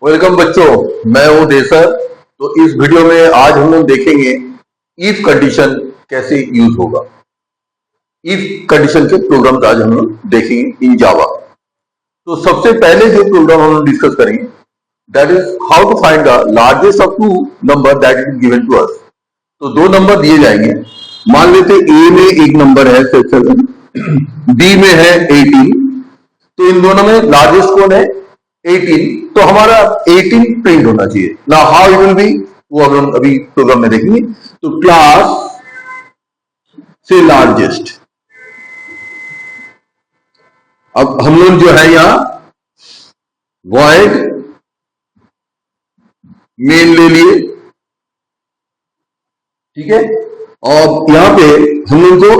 Welcome बच्चों, मैं हूं देसर। तो इस वीडियो में आज हम लोग देखेंगे इफ कंडीशन कैसे यूज होगा। इफ कंडीशन के प्रोग्राम आज हम लोग देखेंगे इन जावा। तो सबसे पहले जो प्रोग्राम हम लोग डिस्कस करेंगे that is how to find the largest of two number that is given to us. तो दो नंबर दिए जाएंगे, मान लेते ए में एक नंबर है 7, बी में है 18। तो इन दोनों में लार्जेस्ट कौन है? 18। तो हमारा 18 प्रिंट होना चाहिए ना। हाउ इट विल बी वो हम लोग अभी प्रोग्राम में देखेंगे। तो क्लास से लार्जेस्ट, अब हम लोग जो है यहां वॉइड मेन ले लिए, ठीक है। और यहां पे हम लोग को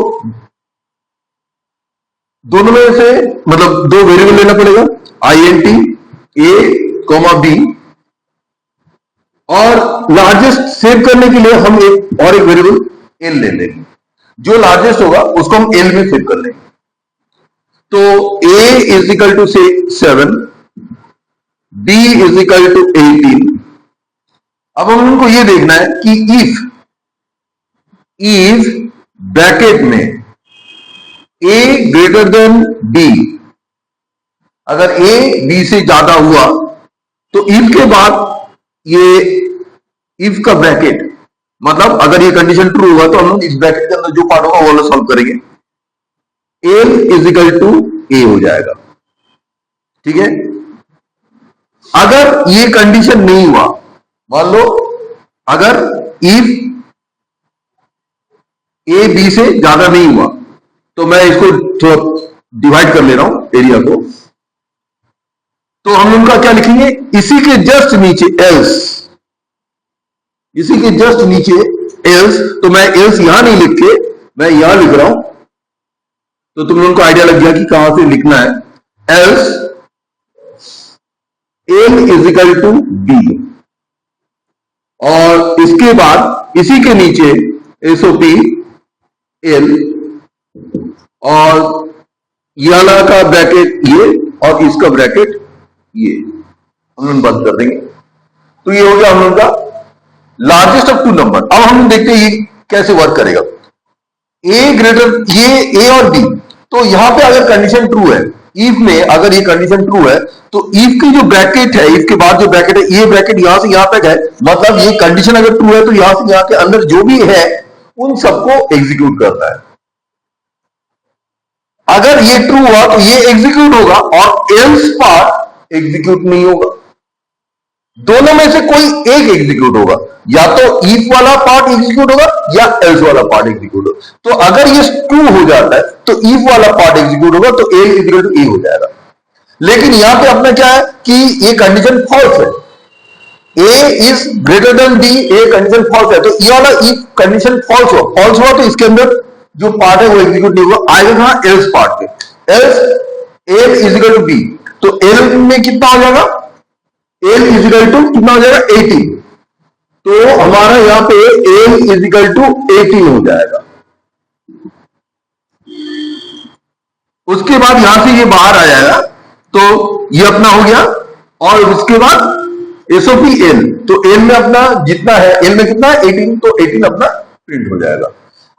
दोनों में से मतलब दो वेरिएबल लेना पड़ेगा, INT A, B। और लार्जेस्ट सेव करने के लिए हम एक वेरिएबल L ले लेंगे। जो लार्जेस्ट होगा उसको हम L में सेव कर लेंगे। तो A इज इक्वल टू से 7, B इज इक्वल टू 18। अब हम उनको ये देखना है कि इफ ब्रैकेट में A ग्रेटर देन B, अगर A B से ज्यादा हुआ तो इफ के बाद ये इफ का ब्रैकेट, मतलब अगर ये कंडीशन ट्रू होगा तो हम लोग इस ब्रैकेट के अंदर जो पार्ट होगा वो वाला सॉल्व करेंगे। A is equal to A हो जाएगा, ठीक है। अगर ये कंडीशन नहीं हुआ, मान लो अगर इफ A B से ज्यादा नहीं हुआ, तो मैं इसको थोड़ा डिवाइड कर ले रहा हूं एरिया को। तो हम उनका क्या लिखेंगे? इसी के जस्ट नीचे एल्स, इसी के जस्ट नीचे एल्स। तो मैं एल्स यहां नहीं लिख के मैं यहां लिख रहा हूं, तो तुम लोगों को आइडिया लग गया कि कहां से लिखना है। Else L is equal to B, और इसके बाद इसी के नीचे SOP एल, और ये वाला का ब्रैकेट ये, और इसका ब्रैकेट ये हम लोग बंद कर देंगे। तो ये हो गया हम लोग का लार्जेस्ट ऑफ टू नंबर। अब हम देखते हैं ये कैसे वर्क करेगा। ए ग्रेटर, ये ए और बी, तो यहां पे अगर कंडीशन ट्रू है, इफ में अगर ये कंडीशन ट्रू है, तो इफ की जो ब्रैकेट है, इफ के बाद जो ब्रैकेट है, ये ब्रैकेट यहां से यहां तक है, मतलब ये कंडीशन अगर ट्रू है तो यहां से यहां के अंदर जो भी है उन सबको एग्जीक्यूट करता है। अगर ये ट्रू हुआ तो ये एग्जीक्यूट होगा और एल्स पार्ट एग्जीक्यूट नहीं होगा। दोनों में से कोई एक एग्जीक्यूट होगा, या तो इफ वाला पार्ट एग्जीक्यूट होगा या एल्स वाला पार्ट एग्जीक्यूट होगा। तो अगर ये ट्रू हो जाता है तो इफ वाला पार्ट एग्जीक्यूट होगा, तो ए इक्वल टू ए हो जाएगा। लेकिन यहां पे अपना क्या है कि ये कंडीशन फॉल्स है, A is greater than B, A condition false है। तो ये वाला इफ कंडीशन फॉल्स हुआ तो इसके अंदर जो पार्ट है वो एग्जीक्यूट नहीं हुआ, आएगा कहां? एल्स पार्ट पे। Else L is equal to B, तो एल में कितना हो जाएगा? एल इज इक्वल टू कितना हो जाएगा? 18। तो हमारा यहां पे एल इज इक्वल टू 18 हो जाएगा। उसके बाद यहां से ये बाहर आ जाएगा, तो ये अपना हो गया। और उसके बाद SOP एल, तो एल में अपना जितना है, एल में कितना है? 18, तो 18 अपना प्रिंट हो जाएगा।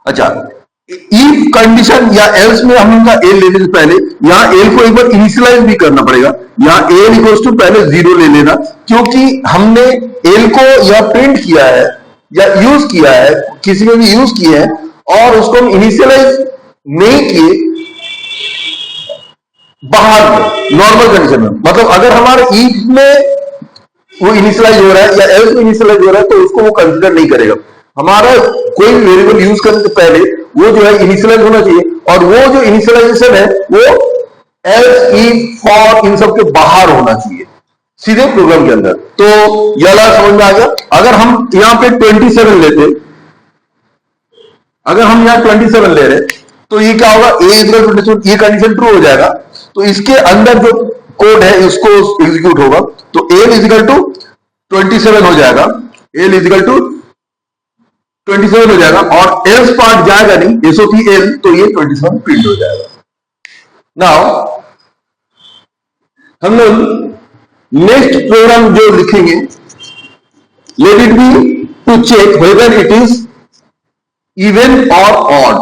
अच्छा, इफ कंडीशन या एल्स में हम लोग का एल लेने से पहले यहां एल को एक बार इनिशियलाइज भी करना पड़ेगा। यहां एल इक्वल्स टू पहले 0 ले लेना, क्योंकि हमने एल को या प्रिंट किया है या यूज किया है, किसी में भी यूज किया है, और उसको हम इनिशियलाइज नहीं किए बाहर में नॉर्मल कंडीशन में। मतलब अगर हमारे इफ में वो इनिशियलाइज हो रहा है या एल्स में इनिशियलाइज हो रहा है, तो उसको वो कंसीडर नहीं करेगा। हमारा कोई वेरिएबल यूज करने से पहले वो जो है इनिशियलाइज होना चाहिए, और वो जो इनिशियलाइजेशन है वो एल्स, इफ, फॉर इन सब के बाहर होना चाहिए सीधे प्रोग्राम के अंदर। तो ये वाला समझ में आ गया। अगर हम यहां पे 27 लेते, अगर हम यहां 27 ले रहे, तो ये क्या होगा? ए इक्वल टू 27, ये कंडीशन ट्रू हो जाएगा, तो इसके अंदर जो कोड है उसको एग्जीक्यूट होगा। तो एल इज इक्वल टू 27 हो जाएगा, एल इज इक्वल टू 27 हो जाएगा, और एल्स पार्ट जाएगा नहीं, SOP एल, तो ये 27 प्रिंट हो जाएगा। नाउ हम लोग नेक्स्ट प्रोग्राम जो लिखेंगे, let it be to check whether it is even और ऑड।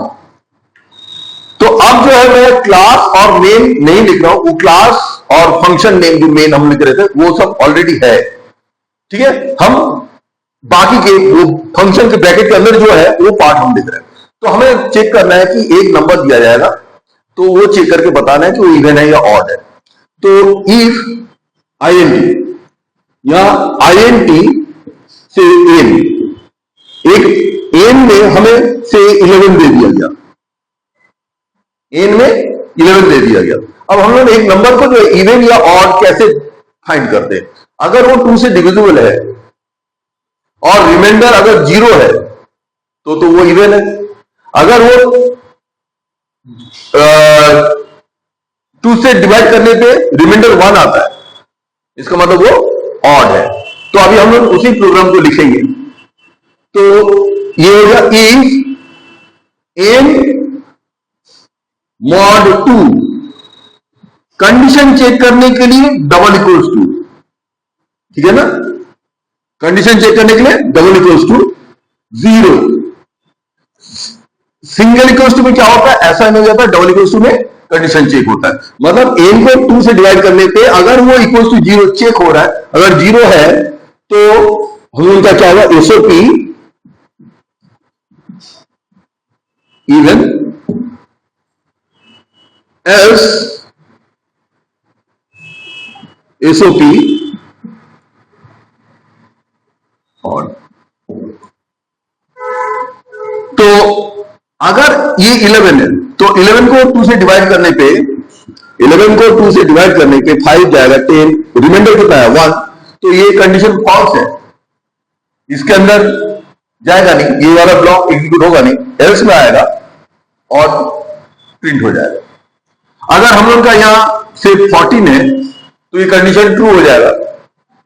तो अब जो है मैं क्लास और नेम नहीं लिख रहा हूं, वो क्लास और फंक्शन नेम जो मेन हम लिख रहे थे वो सब ऑलरेडी है, ठीक है। हम बाकी के वो फंक्शन के ब्रैकेट के अंदर जो है वो पार्ट हम लिख रहे हैं। तो हमें चेक करना है कि एक नंबर दिया जाएगा, तो वो चेक करके बताना है कि वो इवन है या ऑड है। तो इफ INT या INT से एन, एक एन में हमें से 11 दे दिया गया, एन में 11 दे दिया गया। अब हम लोग एक नंबर को जो इवन या ऑड कैसे फाइंड करते हैं, अगर वो 2 से डिविजिबल है और रिमाइंडर अगर 0 है तो वो इवन है। अगर वो 2 से डिवाइड करने पे रिमाइंडर 1 आता है, इसका मतलब वो ऑड है। तो अभी हम लोग उसी प्रोग्राम को लिखेंगे। तो ये होगा if N mod 2, condition check करने के लिए डबल इक्वल्स टू, ठीक है ना। कंडीशन चेक करने के लिए double equals to 0। Single equals to में क्या होता है, ऐसा नहीं हो जाता, डबल इक्वल्स टू में कंडीशन चेक होता है। मतलब एन को 2 से डिवाइड करने पे अगर वो इक्वल्स टू 0 चेक हो रहा है, अगर 0 है तो हम उनका क्या होगा, SOP even, else SOP odd. तो अगर ये 11 है तो 11 को 2 से डिवाइड करने पे, 11 को 2 से डिवाइड करने पे 5 जाएगा, 10, रिमाइंडर कितना है 1, तो ये कंडीशन फॉल्स है, इसके अंदर जाएगा नहीं, ये वाला ब्लॉक एग्जीक्यूट होगा नहीं, एल्स में आएगा और प्रिंट हो जाएगा। अगर हम लोग का यहां से 14 है तो ये कंडीशन ट्रू हो जाएगा,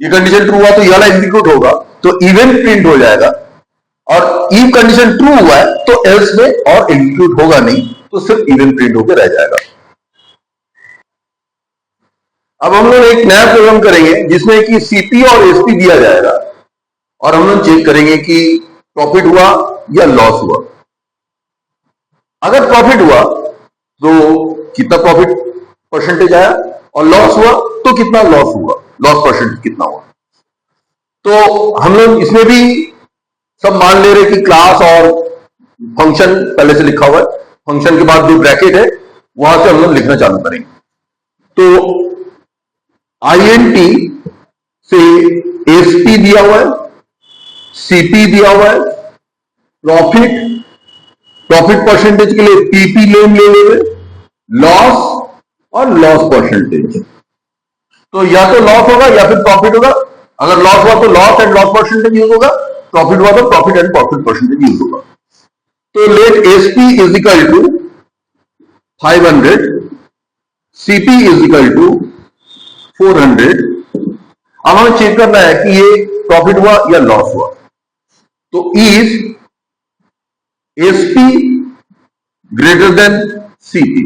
ये कंडीशन ट्रू हुआ तो ये वाला एग्जीक्यूट होगा, तो इवन प्रिंट हो जाएगा। और इफ कंडीशन ट्रू हुआ है तो एल्स में और एग्जीक्यूट होगा नहीं, तो सिर्फ इवन प्रिंट होकर रह जाएगा। अब हम लोग एक नया प्रोग्राम करेंगे जिसमें कि सीपी और एसपी दिया जाएगा और हम लोग चेक करेंगे कि प्रॉफिट हुआ या लॉस हुआ। अगर प्रॉफिट हुआ तो कितना प्रॉफिट परसेंटेज आया, और लॉस हुआ तो कितना लॉस हुआ, लॉस परसेंटेज कितना हुआ। तो हम लोग इसमें भी सब मान ले रहे कि क्लास और फंक्शन पहले से लिखा हुआ है, फंक्शन के बाद जो ब्रैकेट है वहां से हम लोग लिखना चालू करेंगे। तो INT से एसपी दिया हुआ है, सीपी दिया हुआ है, प्रॉफिट परसेंटेज के लिए पीपी लेन ले हुए, लॉस और लॉस परसेंटेज। तो या तो लॉस होगा या फिर प्रॉफिट होगा। अगर लॉस हुआ तो loss and loss percentage use होगा, प्रॉफिट हुआ तो profit and profit percentage use होगा। तो let SP is equal to 500, CP is equal to 400। अब हमें चेक करना है कि ये प्रॉफिट हुआ या लॉस हुआ। तो if SP greater than CP,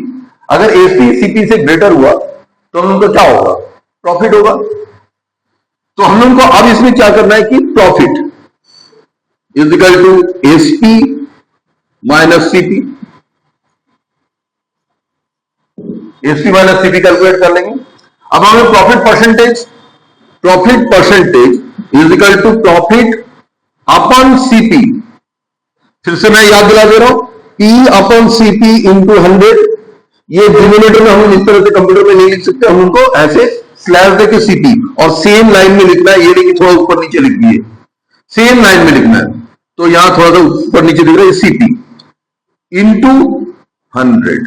अगर एसपी सीपी से ग्रेटर हुआ तो हम लोग को क्या होगा, प्रॉफिट होगा। तो हम लोग को अब इसमें क्या करना है कि profit is equal to SP minus CP, SP minus CP calculate कर लेंगे। अब हमें profit percentage is equal to profit upon CP, फिर से मैं याद दिला दे रहा हूं, P अपॉन सीपी इंटू 100। ये डिनोमिनेटर में हम इस तरह से कंप्यूटर में नहीं लिख सकते, हम उनको ऐसे स्लैश देके सीपी और सेम लाइन में लिखना है, ये नहीं कि थोड़ा ऊपर नीचे लिख दिए, सेम लाइन में लिखना है। तो यहां थोड़ा सा ऊपर नीचे दिख रहा है, सीपी इंटू 100,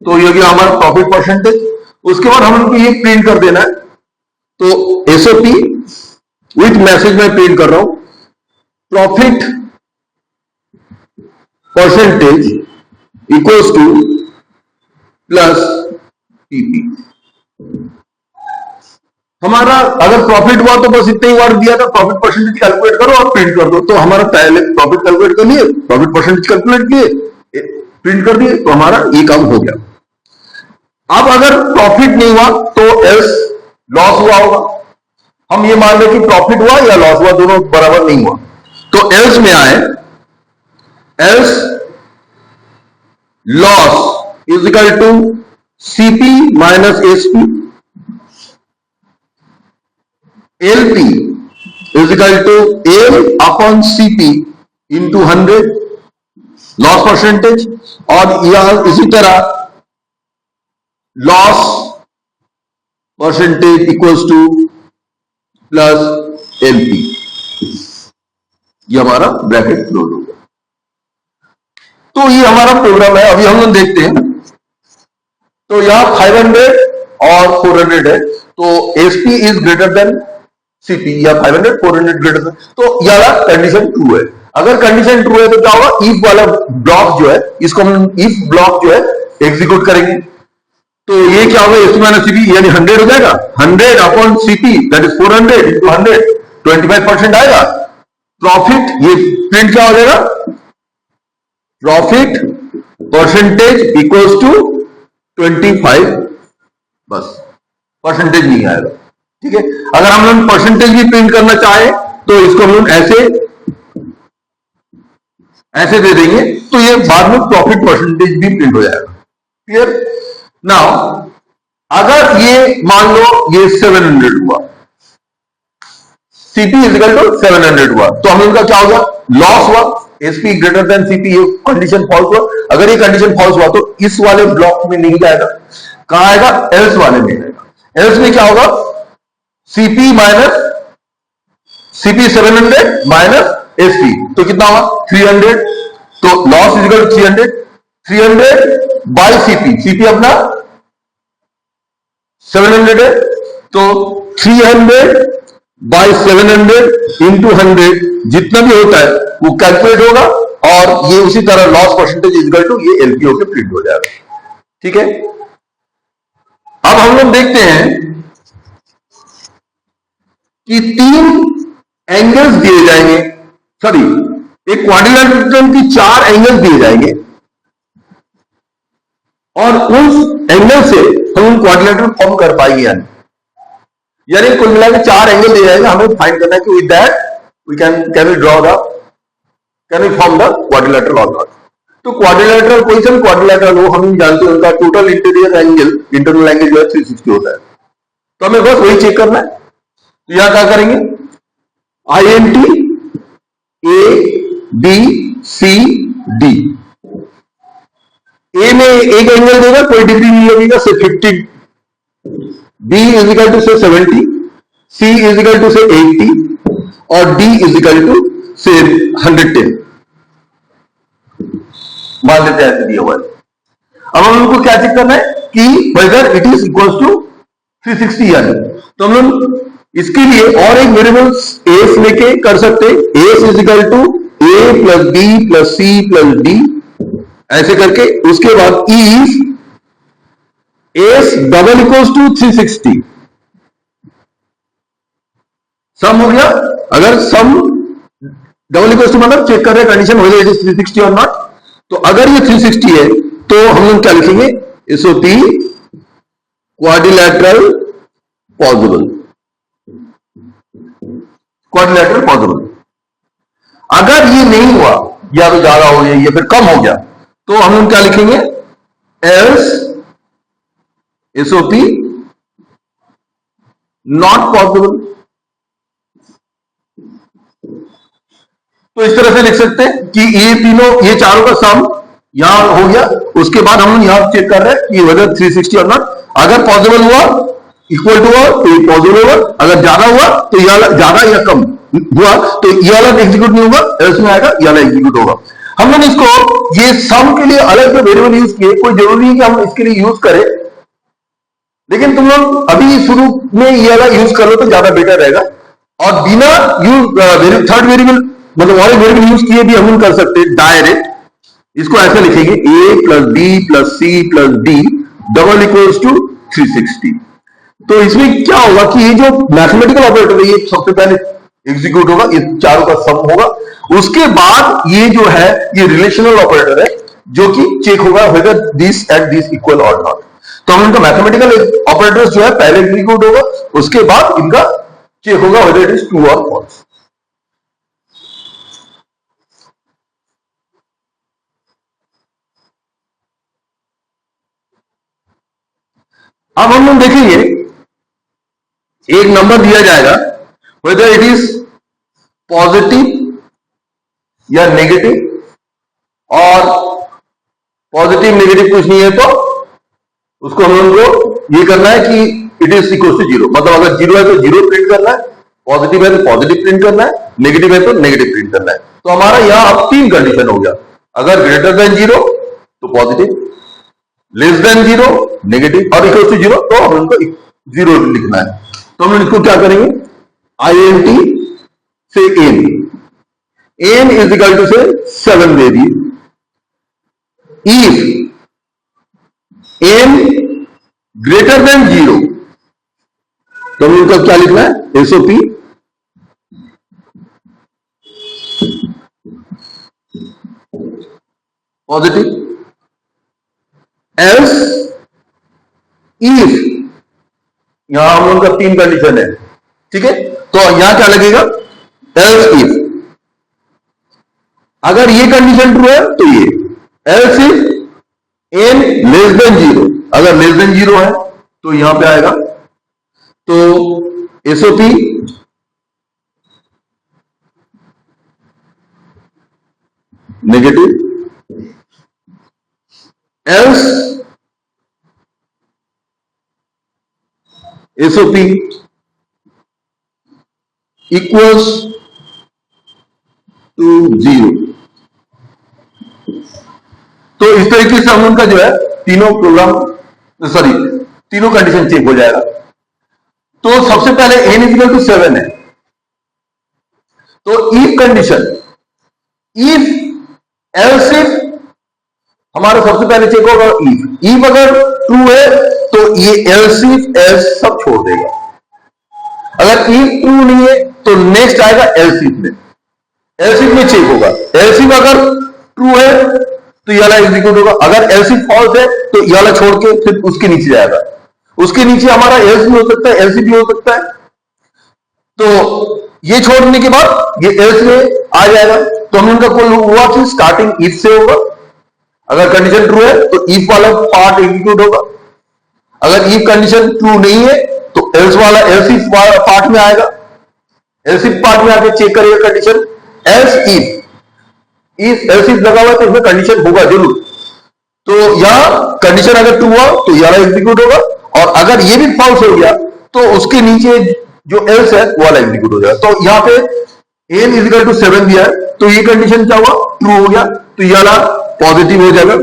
तो ये गया हमारा प्रॉफिट परसेंटेज। उसके बाद हम लोग को ये प्रिंट कर देना है। तो एसओपी विथ मैसेज में प्रिंट कर रहा हूं, profit percentage equals to plus PP. हमारा अगर प्रॉफिट हुआ तो बस इतना ही वर्ड दिया था, प्रॉफिट परसेंटेज कैलकुलेट करो और प्रिंट कर दो। तो हमारा पहले प्रॉफिट कैलकुलेट कर लिए, प्रॉफिट परसेंटेज कैलकुलेट किए, प्रिंट कर दिए, तो हमारा ये काम हो गया। अब अगर प्रॉफिट नहीं हुआ तो एल्स लॉस हुआ होगा, हम ये मान रहे कि प्रॉफिट हुआ या लॉस हुआ, दोनों बराबर नहीं हुआ, तो एल्स में आए, else loss is equal to CP minus SP, LP is equal to L upon CP into 100 loss percentage, और यह इसी तरह loss percentage equals to plus LP, ये हमारा ब्रैकेट क्लोज होगा। तो ये हमारा प्रोग्राम है। अभी हम लोग देखते हैं, तो यहां 500 और 400 है, तो SP is greater then CP, या 500 400 ग्रेटर देन, तो यह कंडीशन ट्रू है। अगर कंडीशन ट्रू है तो क्या होगा, इफ वाला ब्लॉक जो है, इसको हम इफ ब्लॉक जो है एग्जीक्यूट करेंगे, तो ये क्या होगा, एसपी माइनस सीपी यानी 100 हो जाएगा, 100 upon CP that is 400 into 100, 25% आएगा। प्रॉफिट ये प्रिंट क्या हो जाएगा, प्रॉफिट परसेंटेज इक्वल्स टू 25, बस परसेंटेज नहीं आएगा। ठीक है, अगर हम लोग परसेंटेज भी प्रिंट करना चाहे तो इसको हम लोग ऐसे दे देंगे, तो ये बाद में प्रॉफिट परसेंटेज भी प्रिंट हो जाएगा। क्लियर? नाउ अगर ये मान लो ये 700 हुआ, सीपी इजिकल टू 700 हुआ, तो हम इनका क्या होगा, लॉस हुआ, एसपी ग्रेटर देन सीपी, ये कंडीशन फॉल्स हुआ। अगर ये कंडीशन फॉल्स हुआ तो इस वाले ब्लॉक में नहीं जाएगा, कहां आएगा, एल्स वाले में आएगा। एल्स में क्या होगा, CP minus CP 700 minus SP, तो कितना हुआ 300, तो loss is equal to 300 by CP, CP अपना 700 है, तो 300 बाय 700 इंटू 100, जितना भी होता है वो कैलकुलेट होगा, और ये उसी तरह लॉस परसेंटेज इजिकल टू ये एलपीओ के प्रिंट हो जाएगा। ठीक है, अब हम लोग देखते हैं कि 3 एंगल्स दिए जाएंगे, सॉरी एक क्वाड्रिलेटरल की 4 एंगल्स दिए जाएंगे, और उस एंगल से हम क्वाड्रिलेटरल फॉर्म कर पाएंगे, यानी कुल मिला के 4 एंगल दिए जाएंगे, हमें फाइंड करना है कि with that we can we draw the can we form the quadrilateral और नॉट। तो क्वाड्रिलेटरल कोई सा क्वाड्रिलेटरल हो, हम जानते हैं उनका total interior angle, internal angle जो है 360 होता है, तो हमें बस वही चेक करना है। तो यहां क्या करेंगे, INT ABCD, ए में एक एंगल देगा, कोई डिग्री नहीं लगेगा, से 50, B इज इक्वल टू से 70, C इज इक्वल टू से 80, और D इज इक्वल टू से 110 मान लेते हैं, ऐसे दिया हुआ है। अब हम लोग को क्या चेक करना है कि whether it is equal to 360, यानी तो हम लोग इसके लिए और एक वेरिएबल एस लेके कर सकते, S is equal to A plus B plus C plus D, ऐसे करके उसके बाद is S double equals to 360, sum हो गया। अगर सम डबल इक्वल्स टू मतलब चेक कर रहे कंडीशन हो जाए 360 और नॉट, तो अगर ये 360 है तो हम लोग क्या लिखेंगे, SOP quadrilateral possible, quadrilateral possible. अगर ये नहीं हुआ, या तो ज्यादा हो गया या फिर कम हो गया, तो हम लोग क्या लिखेंगे, एल्स एसओपी नॉट पॉसिबल। तो इस तरह से लिख सकते हैं कि ये तीनों, ये चारों का सम यहां हो गया, उसके बाद हम लोग यहां चेक कर रहे हैं कि वेदर 360 और नॉट, अगर पॉसिबल हुआ इक्वल टू हुआ तो ये पॉसिबल होगा, अगर ज्यादा हुआ तो यह ज्यादा या कम हुआ तो ये वाला एग्जीक्यूट नहीं होगा, एल्स में आएगा, ये वाला एग्जीक्यूट होगा। हम लोग इसको ये सम के लिए अलग से वेरिएबल यूज किए, कोई जरूरी नहीं कि हम इसके लिए यूज करें, लेकिन तुम लोग अभी शुरू में ये वाला यूज कर लो तो ज्यादा बेटर रहेगा, और बिना यूज थर्ड वेरिएबल मतलब और वेरिएबल यूज किए भी हम लोग कर सकते हैं डायरेक्ट। इसको ऐसे लिखेंगे, A plus B plus C plus D double equals to 360। तो इसमें क्या होगा कि ये जो मैथमेटिकल ऑपरेटर है ये सबसे पहले एग्जीक्यूट होगा, ये चारों का सम होगा, उसके बाद ये जो है ये रिलेशनल ऑपरेटर है जो कि चेक होगा whether this and this equal और नॉट। तो हम इनका मैथमेटिकल ऑपरेटर्स जो है पहले एग्जीक्यूट होगा, उसके बाद इनका चेक होगा whether it is true or false। अब हम लोग देखेंगे एक नंबर दिया जाएगा whether it is पॉजिटिव या नेगेटिव, और पॉजिटिव नेगेटिव कुछ नहीं है तो उसको हम लोग को ये करना है कि it is equal to zero, मतलब अगर जीरो है तो जीरो प्रिंट करना है, पॉजिटिव है तो पॉजिटिव प्रिंट करना है, नेगेटिव है तो नेगेटिव प्रिंट करना है। तो हमारा यहां अब तीन कंडीशन हो गया, अगर ग्रेटर देन जीरो तो positive, less than zero negative, और इक्वल टू जीरो तो हम उनको जीरो लिखना है। तो हम इसको क्या करेंगे, INT से n इज इक्वल टू से 7 दे दिए, if n greater than zero तो हम इनका क्या लिखना है, SOP पॉजिटिव, एल्स इफ, यहां हम लोगों का तीन कंडीशन है, ठीक है। तो यहां क्या लगेगा, एल्स इफ, अगर ये कंडीशन ट्रू है तो ये, else if n less than zero, अगर लेस देन जीरो है तो यहां पे आएगा, तो SOP negative, else SOP equals to zero. तो इस तरीके से हम उनका जो है तीनों प्रोग्राम, सॉरी तीनों कंडीशन चेक हो जाएगा। तो सबसे पहले n इक्वल टू 7 है, तो if condition, if else if हमारा सबसे पहले चेक होगा इफ अगर ट्रू है तो ये एल्स इफ एल्स सब छोड़ देगा, अगर इफ ट्रू नहीं है तो नेक्स्ट आएगा एल्स इफ में, एल्स इफ में चेक होगा, एल्स इफ अगर ट्रू है तो ये वाला एग्जीक्यूट होगा, अगर एल्स इफ फॉल्स है तो ये वाला छोड़ के फिर उसके नीचे जाएगा, उसके नीचे हमारा एल्स भी हो सकता है, एल्स भी हो सकता है, तो ये छोड़ने के बाद ये एल्स में आ जाएगा। तो हम इनका कुल हुआ कि स्टार्टिंग इफ से होगा, अगर कंडीशन ट्रू है तो इफ वाला पार्ट एग्जीक्यूट होगा, अगर इफ कंडीशन ट्रू नहीं है तो एल्स वाला एल्स इफ पार्ट में आएगा, एल्स इफ पार्ट में आके चेक करिएगा condition, else if else if लगा हुआ है तो इसमें कंडीशन होगा जरूर, तो यहां कंडीशन अगर ट्रू हुआ तो ये वाला एग्जीक्यूट होगा, और अगर ये भी फॉल्स हो गया तो उसके नीचे जो एल्स है वो वाला एग्जीक्यूट हो जाएगा। तो यहां पे n इक्वल टू 7 दिया है, तो ये कंडीशन क्या हुआ, ट्रू हो गया, तो ये वाला पॉजिटिव हो जाएगा,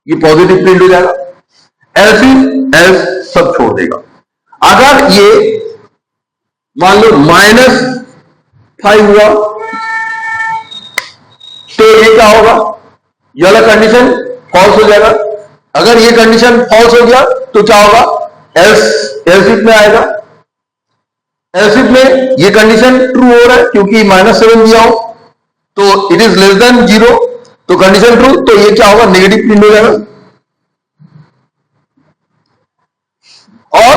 ये पॉजिटिव प्रिंट हो जाएगा, एल्स इफ एल्स सब छोड़ देगा। अगर ये मान लो -5 हुआ तो ये क्या होगा, ये वाला कंडीशन फॉल्स हो जाएगा, अगर ये कंडीशन फॉल्स हो गया तो क्या होगा, एल्स इफ में आएगा, एल्स इफ में ये कंडीशन ट्रू हो रहा है क्योंकि -7 दिया हो, तो it is less than zero, तो कंडीशन ट्रू, तो ये क्या होगा, नेगेटिव प्रिंट हो जाएगा, और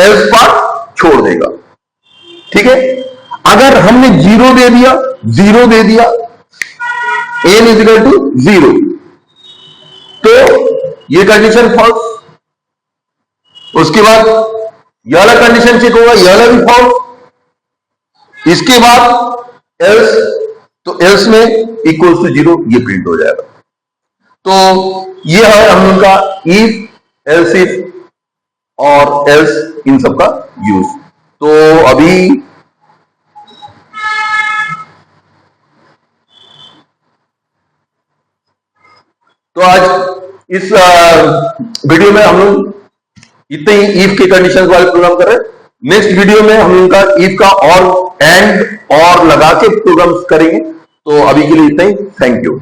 एल्स पार्ट छोड़ देगा, ठीक है। अगर हमने जीरो दे दिया n इज इक्वल टू 0, तो ये कंडीशन फॉल्स, उसके बाद यह वाला कंडीशन चेक होगा, यह वाला भी फॉल्स, इसके बाद एल्स, तो एल्स में इक्वल टू 0 ये प्रिंट हो जाएगा। तो ये है हम लोग का इफ, एल्स इफ और एल्स इन सब का यूज। तो अभी तो आज इस वीडियो में हम लोग इतने ही इफ के कंडीशन वाले प्रोग्राम कर रहे हैं। नेक्स्ट वीडियो में हम इनका इफ का और एंड और लगा के प्रोग्राम करेंगे। तो अभी के लिए इतना ही, थैंक यू।